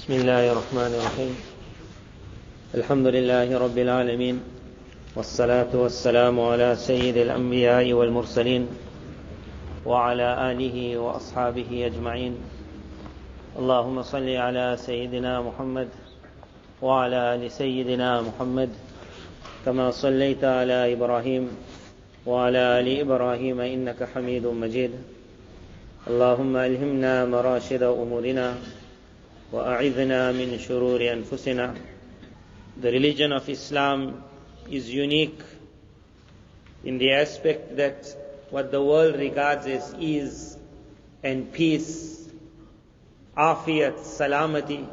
بسم الله الرحمن الرحيم. الحمد لله رب العالمين، والصلاة والسلام على سيد الأنبياء والمرسلين وعلى آله وأصحابه أجمعين. اللهم صل على سيدنا محمد وعلى آل سيدنا محمد كما صليت على إبراهيم وعلى آل إبراهيم إنك حميد مجيد. اللهم ألهمنا مراشد أمورنا وأعذنا من شرور أنفسنا. The religion of Islam is unique in the aspect that what the world regards as ease and peace, afiyat, salamati.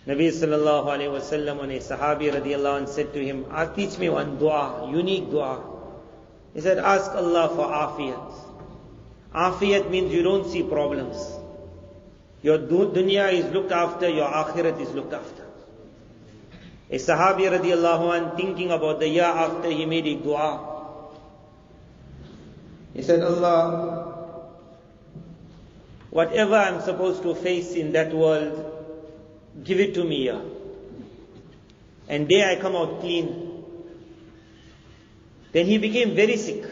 Nabi sallallahu alayhi wa sallam, when a sahabi radiallahu anh said to him, teach me one dua, unique dua. He said, ask Allah for afiyat. Afiyat means you don't see problems. Your dunya is looked after, your akhirat is looked after. A sahabi radiallahu anh, thinking about the year after, he made a dua. He said, Allah, whatever I'm supposed to face in that world, give it to me here. And there I come out clean. Then he became very sick.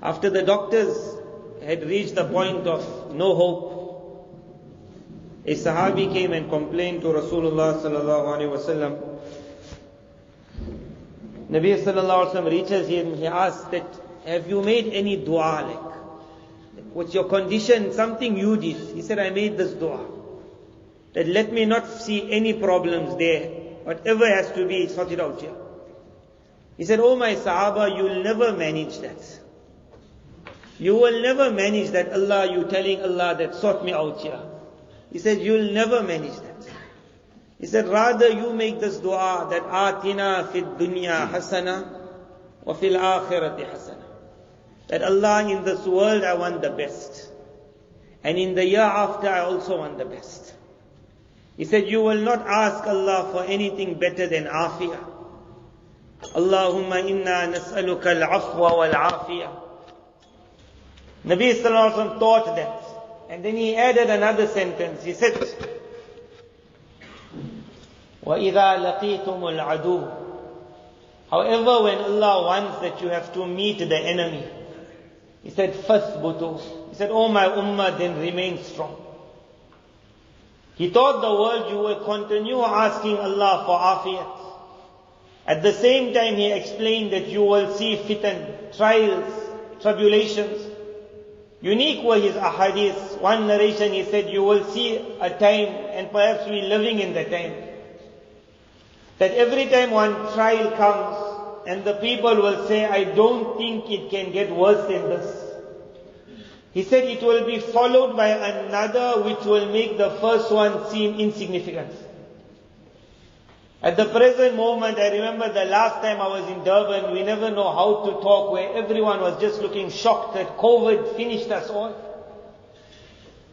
After the doctors had reached the point of no hope, a sahabi came and complained to Rasulullah sallallahu alaihi wasallam. Nabi sallallahu alaihi wasallam reaches him, he asks that, have you made any dua? Like, what's your condition? Something you did. He said, I made this dua. That let me not see any problems there. Whatever has to be, sort it out here. He said, oh my Sahaba, you'll never manage that. You will never manage that. Allah, you telling Allah that sort me out here. He said, you'll never manage that. He said, rather you make this dua that atina fid dunya hasana wa fil akhirati hasana. That Allah, in this world I want the best. And in the year after I also want the best. He said, you will not ask Allah for anything better than afiyah. Allahumma inna nas'aluka al-afwa wal-afiyah. Nabi sallallahu alaihi wasallam taught that. And then he added another sentence. He said, وَإِذَا لَقِيتُمُ الْعَدُوَّ. However, when Allah wants that you have to meet the enemy, He said, فَثْبُتُوا. He said, oh my ummah, then remain strong. He taught the world you will continue asking Allah for afiyat. At the same time, He explained that you will see fitan, trials, tribulations. Unique were his ahadith. One narration, he said, you will see a time, and perhaps we living in that time, that every time one trial comes, and the people will say, I don't think it can get worse than this. He said it will be followed by another which will make the first one seem insignificant. At the present moment, I remember the last time I was in Durban, we never know how to talk, where everyone was just looking shocked that COVID finished us all.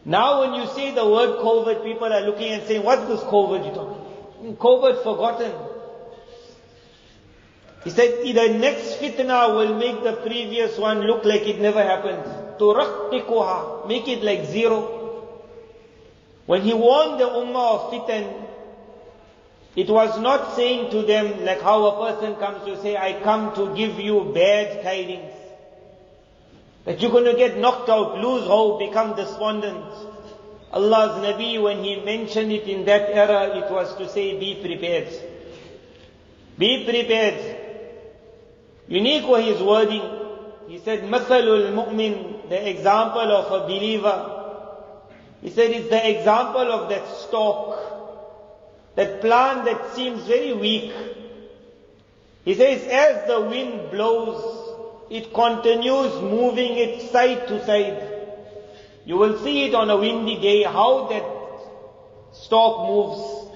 Now when you say the word COVID, people are looking and saying, what's this COVID you're talking? COVID forgotten. He said, the next fitna will make the previous one look like it never happened. Turaqqikuha, make it like zero. When he warned the ummah of fitan, it was not saying to them like how a person comes to say, I come to give you bad tidings. That you're going to get knocked out, lose hope, become despondent. Allah's Nabi, when He mentioned it in that era, it was to say, be prepared. Be prepared. Unique were His wording. He said, Mathalul Mu'min, the example of a believer. He said, it's the example of that stalk. That plant that seems very weak. He says, as the wind blows, it continues moving it side to side. You will see it on a windy day, how that stalk moves.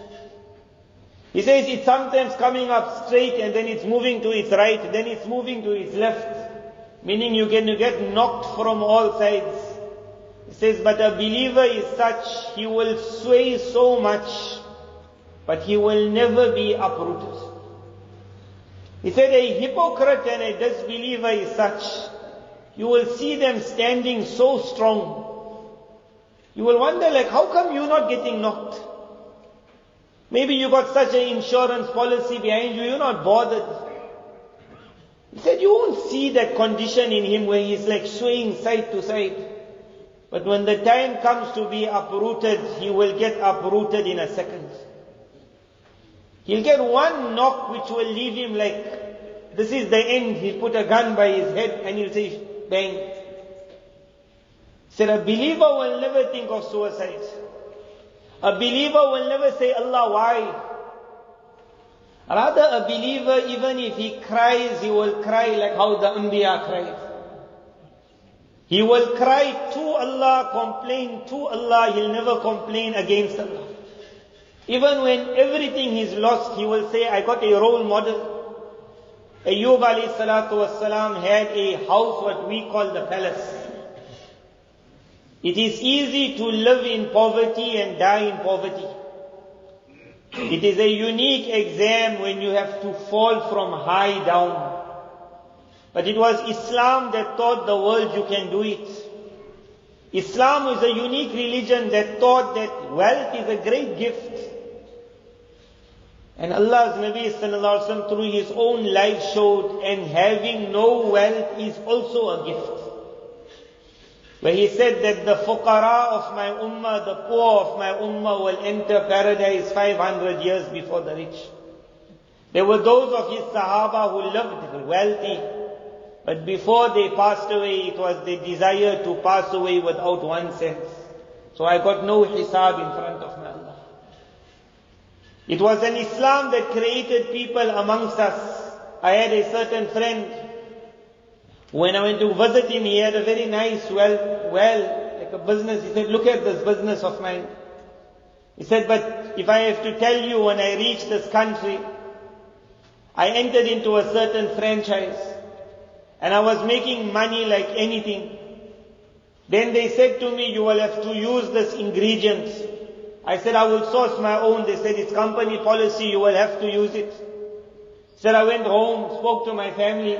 He says it's sometimes coming up straight and then it's moving to its right, then it's moving to its left. Meaning you get knocked from all sides. He says, but a believer is such, he will sway so much, but he will never be uprooted. He said a hypocrite and a disbeliever is such, you will see them standing so strong, You will wonder, like, how come you're not getting knocked? Maybe you got such an insurance policy behind you, you're not bothered. He said, you won't see that condition in him where he's like swaying side to side. But when the time comes to be uprooted, he will get uprooted in a second. He'll get one knock which will leave him like, this is the end. He'll put a gun by his head and he'll say, bang. He said, a believer will never think of suicide. A believer will never say, Allah, why? Rather, a believer, even if he cries, he will cry like how the Anbiya cried. He will cry to Allah, complain to Allah, he'll never complain against Allah. Even when everything is lost, he will say, I got a role model. Ayub alayhi salatu wassalam had a house what we call the palace. It is easy to live in poverty and die in poverty. It is a unique exam when you have to fall from high down. But it was Islam that taught the world you can do it. Islam is a unique religion that taught that wealth is a great gift. And Allah's Nabi sallallahu alaihi wasallam through his own life showed, and having no wealth is also a gift. Where he said that the fuqara of my ummah, the poor of my ummah will enter paradise 500 years before the rich. There were those of his sahaba who lived wealthy, but before they passed away, it was their desire to pass away without 1 cent. So I got no hisab in front of my Allah. It was an Islam that created people amongst us. I had a certain friend. When I went to visit him, he had a very nice, like a business. He said, look at this business of mine. He said, but if I have to tell you, when I reached this country, I entered into a certain franchise, and I was making money like anything. Then they said to me, you will have to use this ingredient. I said, I will source my own. They said, it's company policy, you will have to use it. Said, I went home, spoke to my family,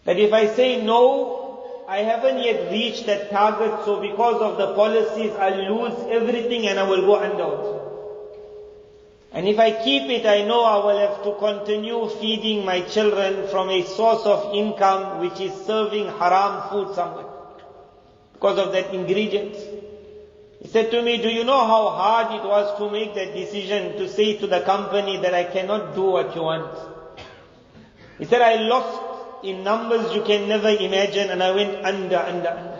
that if I say no, I haven't yet reached that target, so because of the policies, I'll lose everything and I will go under. And if I keep it, I know I will have to continue feeding my children from a source of income which is serving haram food somewhere, because of that ingredient. He said to me, do you know how hard it was to make that decision, to say to the company that I cannot do what you want? He said, I lost in numbers you can never imagine, and I went under.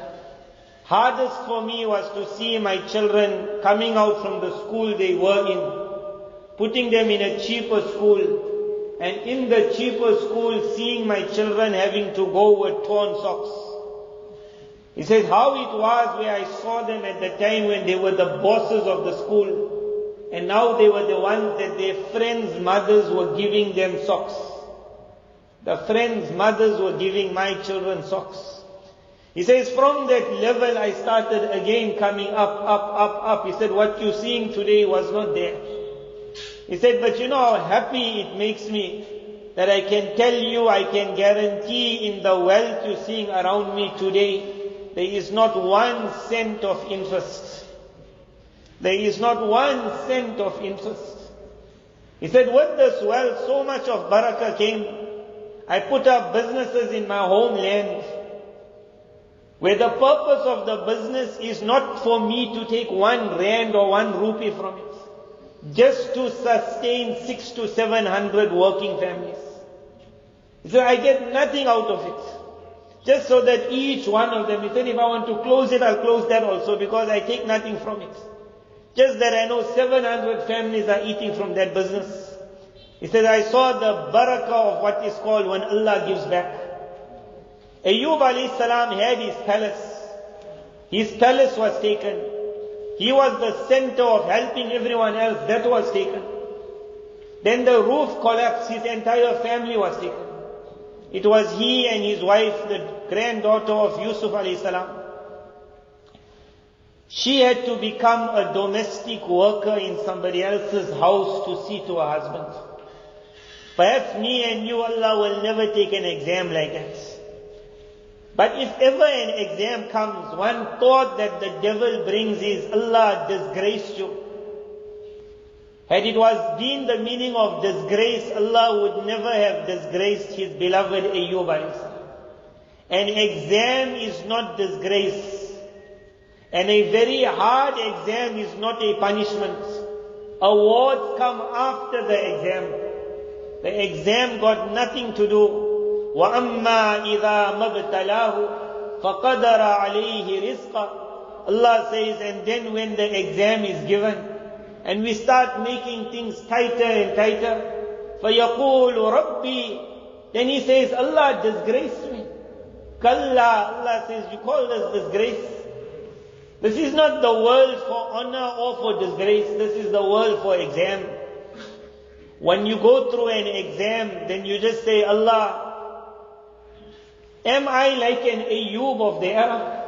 Hardest for me was to see my children coming out from the school they were in, putting them in a cheaper school, and in the cheaper school seeing my children having to go with torn socks. He says how it was where I saw them at the time when they were the bosses of the school, and now they were the ones that their friends' mothers were giving them socks. The friends' mothers were giving my children socks. He says, from that level I started again coming up. He said, what you're seeing today was not there. He said, but you know how happy it makes me that I can tell you, I can guarantee in the wealth you're seeing around me today, there is not 1 cent of interest. There is not 1 cent of interest. He said, with this wealth, so much of barakah came. I put up businesses in my homeland, where the purpose of the business is not for me to take 1 rand or 1 rupee from it, just to sustain 600 to 700 working families. He said, I get nothing out of it, just so that each one of them, he said, if I want to close it, I'll close that also, because I take nothing from it. Just that I know 700 families are eating from that business. He said, I saw the barakah of what is called when Allah gives back. Ayub alayhi salam had his palace. His palace was taken. He was the center of helping everyone else. That was taken. Then the roof collapsed. His entire family was taken. It was he and his wife, the granddaughter of Yusuf alayhi salam. She had to become a domestic worker in somebody else's house to see to her husband. Perhaps me and you, Allah will never take an exam like that. But if ever an exam comes, one thought that the devil brings is, Allah disgraced you. Had it was been the meaning of disgrace, Allah would never have disgraced His beloved Ayub alayhi salam. An exam is not disgrace. And a very hard exam is not a punishment. Awards come after the exam. The exam got nothing to do. وَأَمَّا إِذَا مَبْتَلَاهُ فَقَدَرَ عَلَيْهِ رِزْقًا. Allah says, and then when the exam is given, and we start making things tighter and tighter, فَيَقُولُ رَبِّي, then he says, Allah disgraced me. Kalla, Allah says, you call this disgrace? This is not the world for honor or for disgrace. This is the world for exam. When you go through an exam, then you just say, Allah, am I like an Ayub of the era?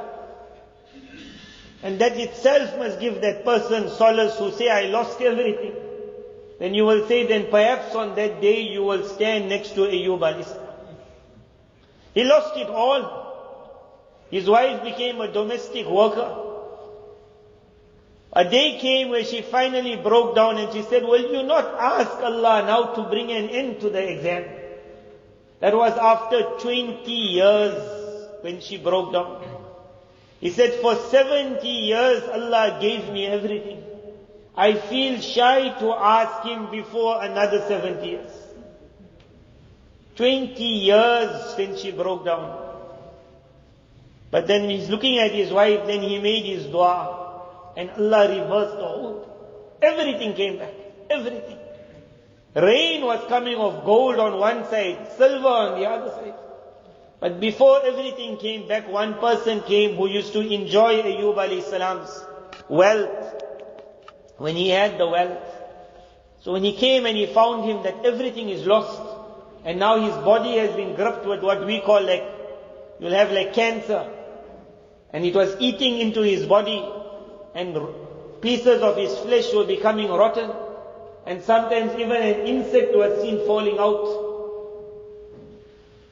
And that itself must give that person solace who say, I lost everything. Then you will say, then perhaps on that day you will stand next to Ayub alayhi salam. He lost it all. His wife became a domestic worker. A day came where she finally broke down and she said, will you not ask Allah now to bring an end to the exam? That was after 20 years when she broke down. He said, for 70 years Allah gave me everything. I feel shy to ask Him before another 70 years. 20 years since she broke down. But then he's looking at his wife, then he made his dua. And Allah reversed the whole. Everything came back. Everything. Rain was coming of gold on one side, silver on the other side. But before everything came back, one person came who used to enjoy Ayub alayhi salam's wealth. When he had the wealth. So when he came and he found him that everything is lost. And now his body has been gripped with what we call like, you'll have like cancer. And it was eating into his body. And pieces of his flesh were becoming rotten. And sometimes even an insect was seen falling out.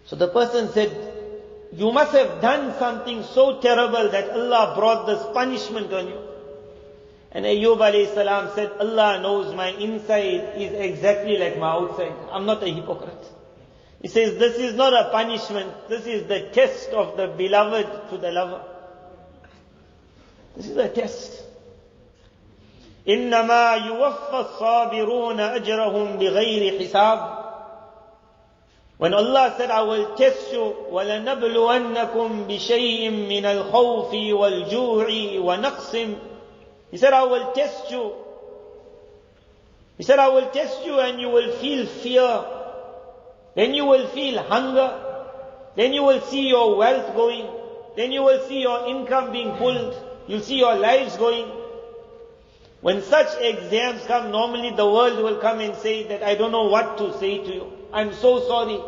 So the person said, you must have done something so terrible that Allah brought this punishment on you. And Ayub alayhi salam said, Allah knows my inside is exactly like my outside. I'm not a hypocrite. He says, this is not a punishment. This is the test of the beloved to the lover. This is a test. إِنَّمَا يُوَفَّى الصَّابِرُونَ أَجْرَهُمْ بِغَيْرِ حِسَابٍ. When Allah said, I will test you, وَلَنَبْلُوَنَّكُمْ بِشَيْءٍ مِّنَ الْخَوْفِ وَالْجُوعِ وَنَقْصٍ. He said, I will test you. He said, I will test you and you will feel fear. Then you will feel hunger. Then you will see your wealth going. Then you will see your income being pulled. You'll see your lives going. When such exams come, normally the world will come and say that I don't know what to say to you. I'm so sorry.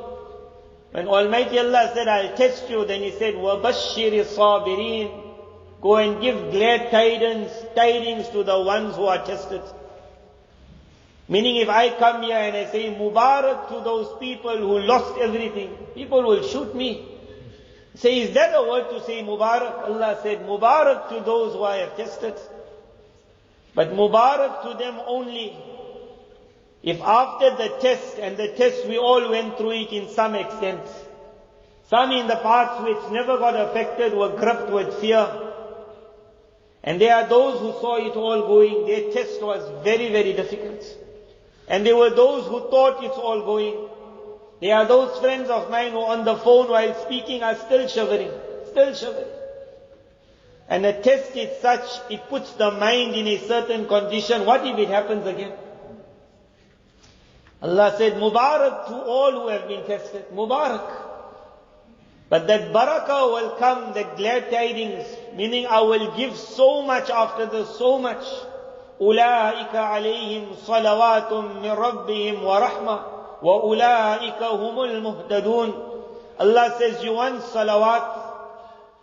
When Almighty Allah said, I'll test you, then He said, وَبَشِّرِ الصَّابِرِينَ. Go and give glad tidings to the ones who are tested. Meaning if I come here and I say, Mubarak to those people who lost everything, people will shoot me. Say, is that a word to say Mubarak? Allah said, Mubarak to those who I have tested. But Mubarak to them only if after the test, and the test we all went through it in some extent. Some in the parts which never got affected were gripped with fear. And there are those who saw it all going. Their test was very, very difficult. And there were those who thought it's all going. There are those friends of mine who on the phone while speaking are still shivering. Still shivering. And the test is such, it puts the mind in a certain condition. What if it happens again? Allah said, Mubarak to all who have been tested. Mubarak. But that barakah will come, that glad tidings, meaning I will give so much after this, so much. أُولَٰئِكَ عَلَيْهِمْ صَلَوَاتٌ مِّن رَبِّهِمْ وَرَحْمَةٌ وَأُولَٰئِكَ هُمُ الْمُهْتَدُونَ. Allah says, you want salawat?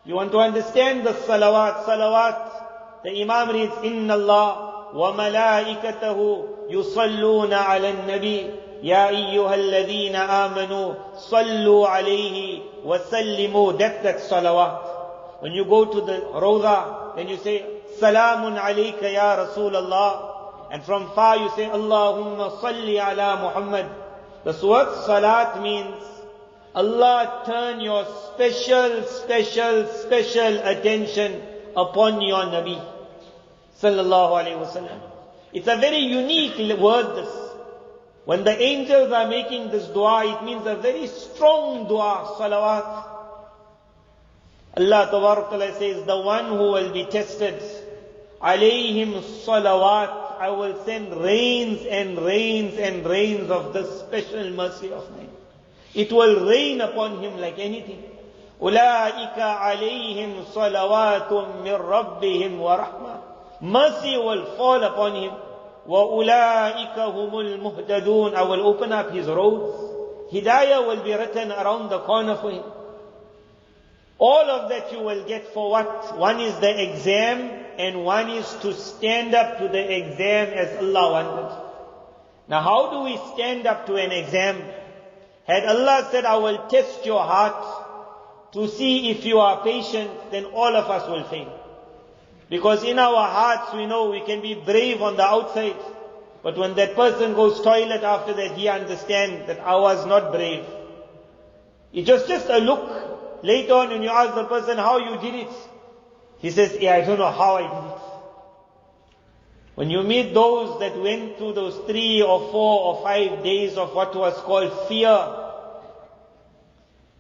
You want to understand the salawat? Salawat. The Imam reads, إِنَّ اللَّهَ وَمَلَائِكَتَهُ يُصَلُّونَ عَلَى النَّبِيِّ. Ya ayyuhalladhina amanu sallu alayhi wa sallimu. That's salawat. When you go to the Rawda, then you say, Salamun alayka ya Rasulallah. And from far you say, Allahumma salli ala Muhammad. This word salat means, Allah turn your special attention upon your Nabi. Sallallahu alayhi wasallam. It's a very unique word, this. When the angels are making this dua, it means a very strong dua, salawat. Allah Tabarak Ta'ala says, the one who will be tested, alayhim salawat, I will send rains and rains and rains of this special mercy of mine. It will rain upon him like anything. Ulaika alayhim salawatun min rabbihim wa rahmah. Mercy will fall upon him. Wa ulaika humul muhtadun. I will open up his roads. Hidayah will be written around the corner for him. All of that you will get for what? One is the exam, and one is to stand up to the exam as Allah wanted. Now how do we stand up to an exam? Had Allah said, I will test your heart to see if you are patient, then all of us will fail. Because in our hearts we know we can be brave on the outside, but when that person goes toilet after that, he understands that I was not brave. It was just a look. Later on when you ask the person how you did it, he says, yeah, I don't know how I did it. When you meet those that went through those 3 or 4 or 5 days of what was called fear,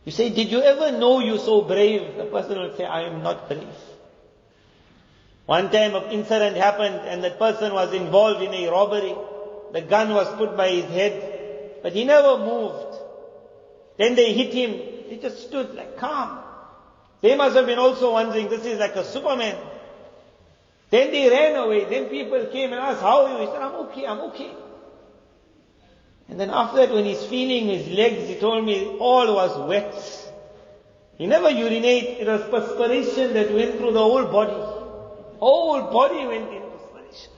you say, did you ever know you so brave? The person will say, I am not brave. One time an incident happened and that person was involved in a robbery. The gun was put by his head, but he never moved. Then they hit him. He just stood like calm. They must have been also wondering, this is like a Superman. Then they ran away. Then people came and asked, how are you? He said, I'm okay. And then after that, when he's feeling his legs, he told me all was wet. He never urinated. It was perspiration that went through the whole body. Whole body went in perspiration.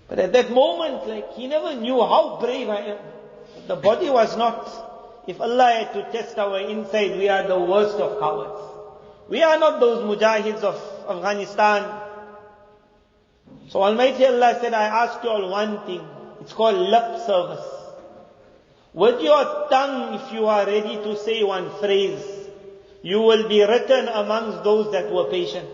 But at that moment, like, he never knew how brave I am. The body was not. If Allah had to test our inside, we are the worst of cowards. We are not those mujahids of Afghanistan. So Almighty Allah said, I ask you all one thing. It's called lip service. With your tongue, if you are ready to say one phrase, you will be written amongst those that were patient.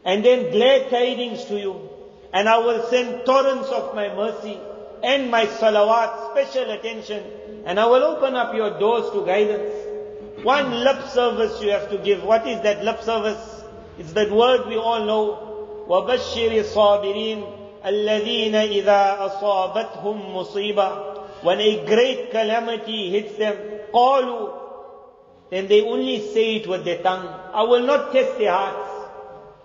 And then glad tidings to you. And I will send torrents of my mercy and my salawat, special attention. And I will open up your doors to guidance. One lip service you have to give. What is that lip service? It's that word we all know. وَبَشِّرِ الصَّابِرِينَ الَّذِينَ إِذَا أَصَابَتْهُمْ مُصِيبَةٌ. When a great calamity hits them, قَالُوا. Then they only say it with their tongue. I will not test their hearts.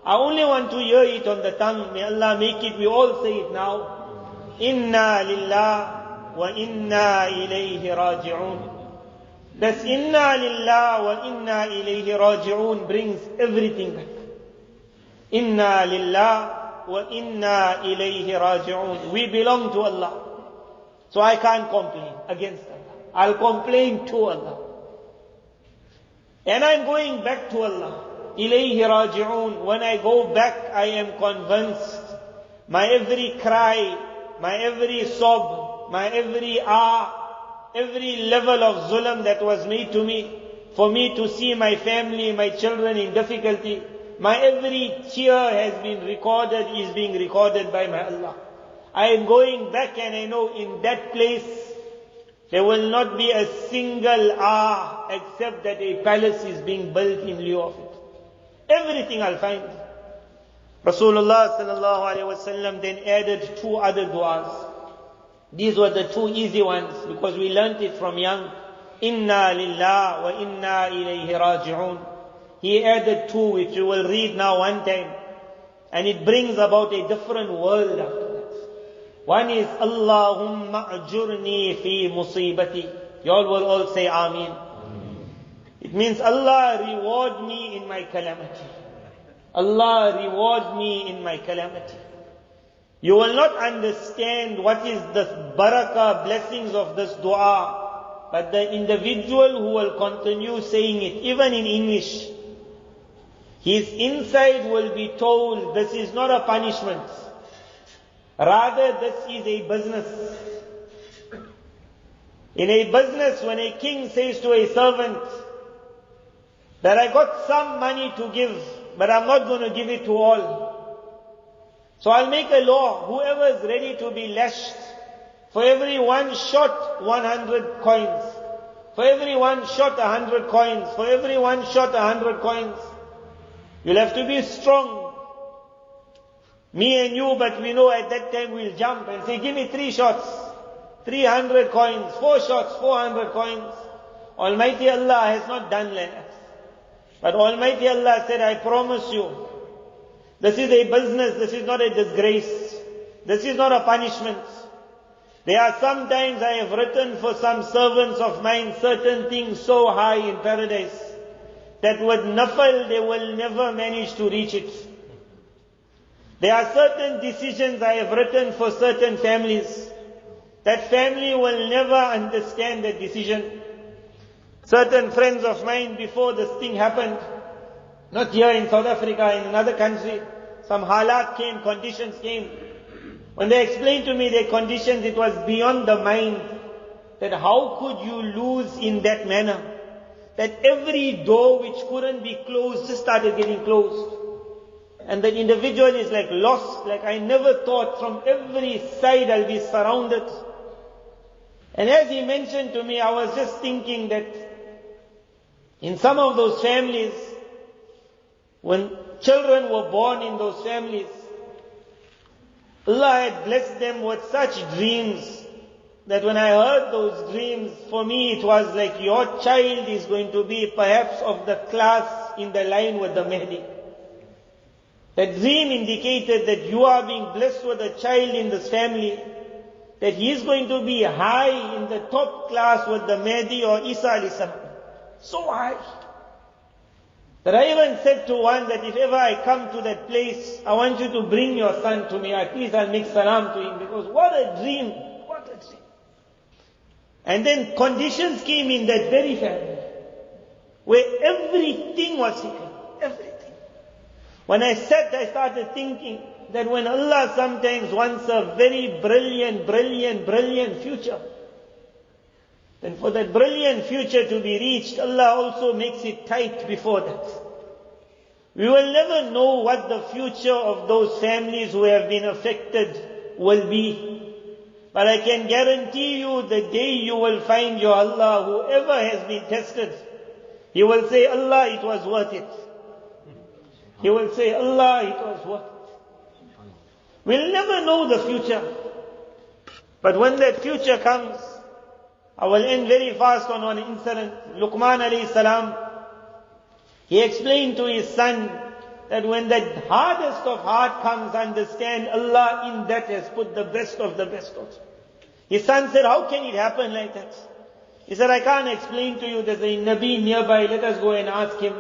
I only want to hear it on the tongue. May Allah make it, we all say it now. Inna lillah wa inna ilayhi raji'un. That's inna lillah wa inna ilayhi raji'un brings everything back. Inna lillah wa inna ilayhi raji'un. We belong to Allah. So I can't complain against Allah. I'll complain to Allah. And I'm going back to Allah. Ilayhi raji'un. When I go back, I am convinced my every cry, my every sob, my every every level of zulm that was made to me, for me to see my family, my children in difficulty, my every tear has been recorded, is being recorded by my Allah. I am going back and I know in that place, there will not be a single except that a palace is being built in lieu of it. Everything I'll find. Rasulullah sallallahu alaihi wasallam then added 2 other du'as. These were the 2 easy ones because we learnt it from young. Inna lillah wa inna ilayhi raji'un. He added 2 which we will read now one time. And it brings about a different world after that. One is Allahumma ajurni fi musibati. You all will all say Ameen. It means Allah reward me in my calamity. Allah reward me in my calamity. You will not understand what is the barakah, blessings of this dua. But the individual who will continue saying it, even in English, his inside will be told, this is not a punishment. Rather, this is a business. In a business, when a king says to a servant that I got some money to give, but I'm not going to give it to all. So I'll make a law, whoever is ready to be lashed, for every one shot, 100 coins. For every one shot, 100 coins. For every one shot, 100 coins. You'll have to be strong. Me and you, but we know at that time we'll jump and say, give me 3 shots, 300 coins, 4 shots, 400 coins. Almighty Allah has not done that. But Almighty Allah said, I promise you, this is a business, this is not a disgrace. This is not a punishment. There are sometimes I have written for some servants of mine certain things so high in paradise that with nafal they will never manage to reach it. There are certain decisions I have written for certain families. That family will never understand that decision. Certain friends of mine, before this thing happened, not here in South Africa, in another country, some halat came, conditions came. When they explained to me their conditions, it was beyond the mind that how could you lose in that manner? That every door which couldn't be closed just started getting closed. And the individual is like lost, like I never thought from every side I'll be surrounded. And as he mentioned to me, I was just thinking that in some of those families, when children were born in those families, Allah had blessed them with such dreams that when I heard those dreams, for me it was like your child is going to be perhaps of the class in the line with the Mahdi. That dream indicated that you are being blessed with a child in this family, that he is going to be high in the top class with the Mahdi or Isa alayhi salam. So high. That I even said to one that if ever I come to that place, I want you to bring your son to me. At least I'll make salam to him, because what a dream. What a dream. And then conditions came in that very family, where everything was taken. Everything. When I sat, I started thinking that when Allah sometimes wants a very brilliant future, then for that brilliant future to be reached, Allah also makes it tight before that. We will never know what the future of those families who have been affected will be. But I can guarantee you the day you will find your Allah, whoever has been tested, he will say, Allah, it was worth it. He will say, Allah, it was worth it. We'll never know the future. But when that future comes, I will end very fast on one incident. Luqman alayhi salam, he explained to his son that when the hardest of hard comes, understand Allah in that has put the best of the best of. His son said, how can it happen like that? He said, I can't explain to you. There's a Nabi nearby, let us go and ask him.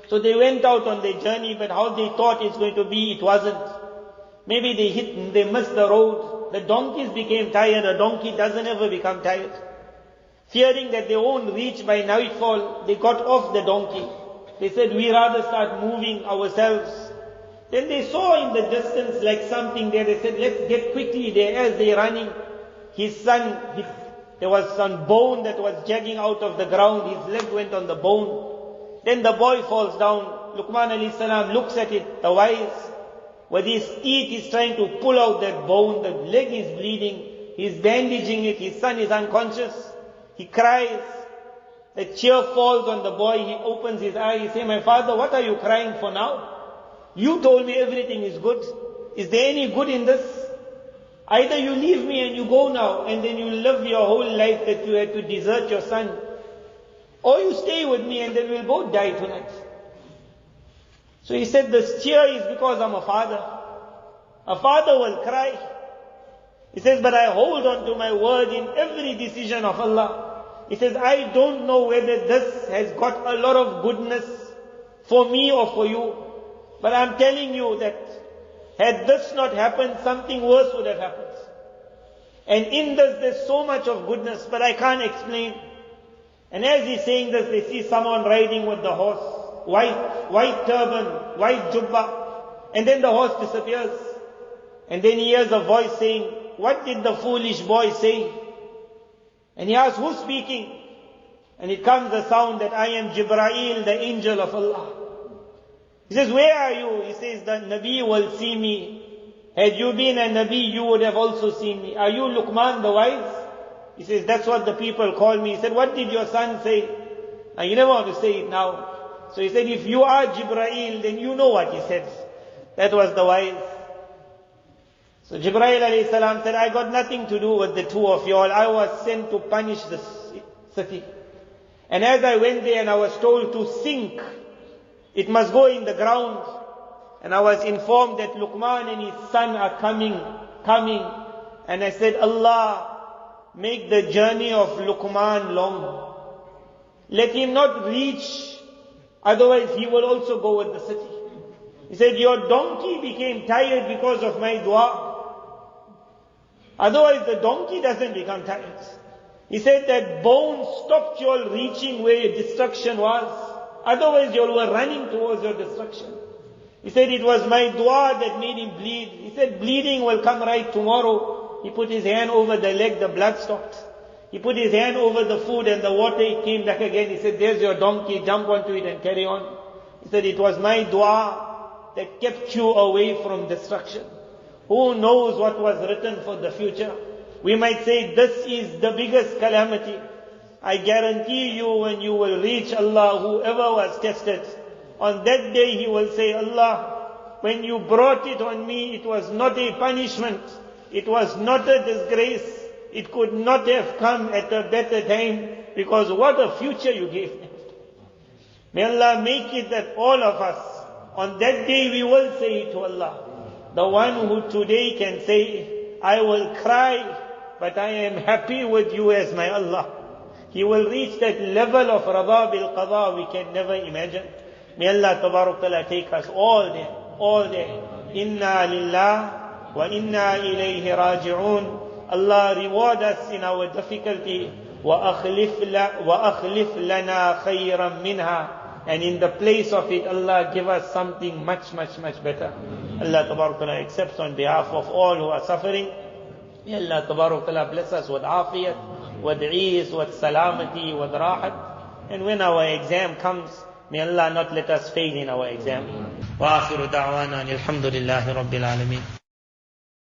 So they went out on their journey, but how they thought it's going to be, it wasn't. Maybe they missed the road. The donkeys became tired. A donkey doesn't ever become tired. Fearing that they won't reach by nightfall, they got off the donkey. They said, we rather start moving ourselves. Then they saw in the distance like something there. They said, let's get quickly there. As they're running, his son, there was some bone that was jagging out of the ground. His leg went on the bone. Then the boy falls down. Luqman alayhi salam looks at it, the wise. With his teeth he's trying to pull out that bone. The leg is bleeding. He's bandaging it. His son is unconscious. He cries. A tear falls on the boy. He opens his eye. He says, my father, what are you crying for now? You told me everything is good. Is there any good in this? Either you leave me and you go now, and then you live your whole life that you had to desert your son. Or you stay with me and then we'll both die tonight. So he said, this tear is because I'm a father. A father will cry. He says, but I hold on to my word in every decision of Allah. He says, I don't know whether this has got a lot of goodness for me or for you. But I'm telling you that Had this not happened, something worse would have happened. And in this, there's so much of goodness, but I can't explain. And as he's saying this, they see someone riding with the horse, white turban, white jubba, and then the horse disappears. And then he hears a voice saying, "What did the foolish boy say?" And he asks, "Who's speaking?" And it comes a sound that, "I am Jibreel, the angel of Allah." He says, "Where are you?" He says, "The Nabi will see me. Had you been a Nabi, you would have also seen me. Are you Luqman the wise?" He says, "That's what the people call me." He said, "What did your son say?" Now you never want to say it now. So he said, "If you are Jibreel, then you know what he said." That was the wise. So Jibreel alayhi salam said, "I got nothing to do with the two of you all. I was sent to punish the city. And as I went there and I was told to sink, it must go in the ground. And I was informed that Luqman and his son are coming. And I said, Allah, make the journey of Luqman long. Let him not reach, otherwise he will also go with the city." He said, "Your donkey became tired because of my dua. Otherwise the donkey doesn't become tired." He said that bone stopped you all reaching where your destruction was. Otherwise you all were running towards your destruction. He said it was my dua that made him bleed. He said bleeding will come right tomorrow. He put his hand over the leg, the blood stopped. He put his hand over the food and the water, it came back again. He said, "There's your donkey, jump onto it and carry on." He said it was my dua that kept you away from destruction. Who knows what was written for the future? We might say this is the biggest calamity. I guarantee you when you will reach Allah, whoever was tested, on that day he will say, "Allah, when you brought it on me, it was not a punishment. It was not a disgrace. It could not have come at a better time, because what a future you gave me." May Allah make it that all of us, on that day we will say to Allah, the one who today can say, "I will cry, but I am happy with you as my Allah." He will reach that level of Rada bil Qada we can never imagine. May Allah Tabarak Ta'ala take us all there. Inna lillah wa inna ilayhi raji'un. Allah reward us in our difficulty. Wa akhlif lana khayran minha. And in the place of it, Allah give us something much, much, much better. Allah Tabarak Ta'ala accepts on behalf of all who are suffering. May Allah Tabarak Ta'ala bless us with afiyat, with ease, with salamati, with rahat. And when our exam comes, may Allah not let us fail in our exam. Wa akhiru da'wana alhamdulillahi rabbil alameen.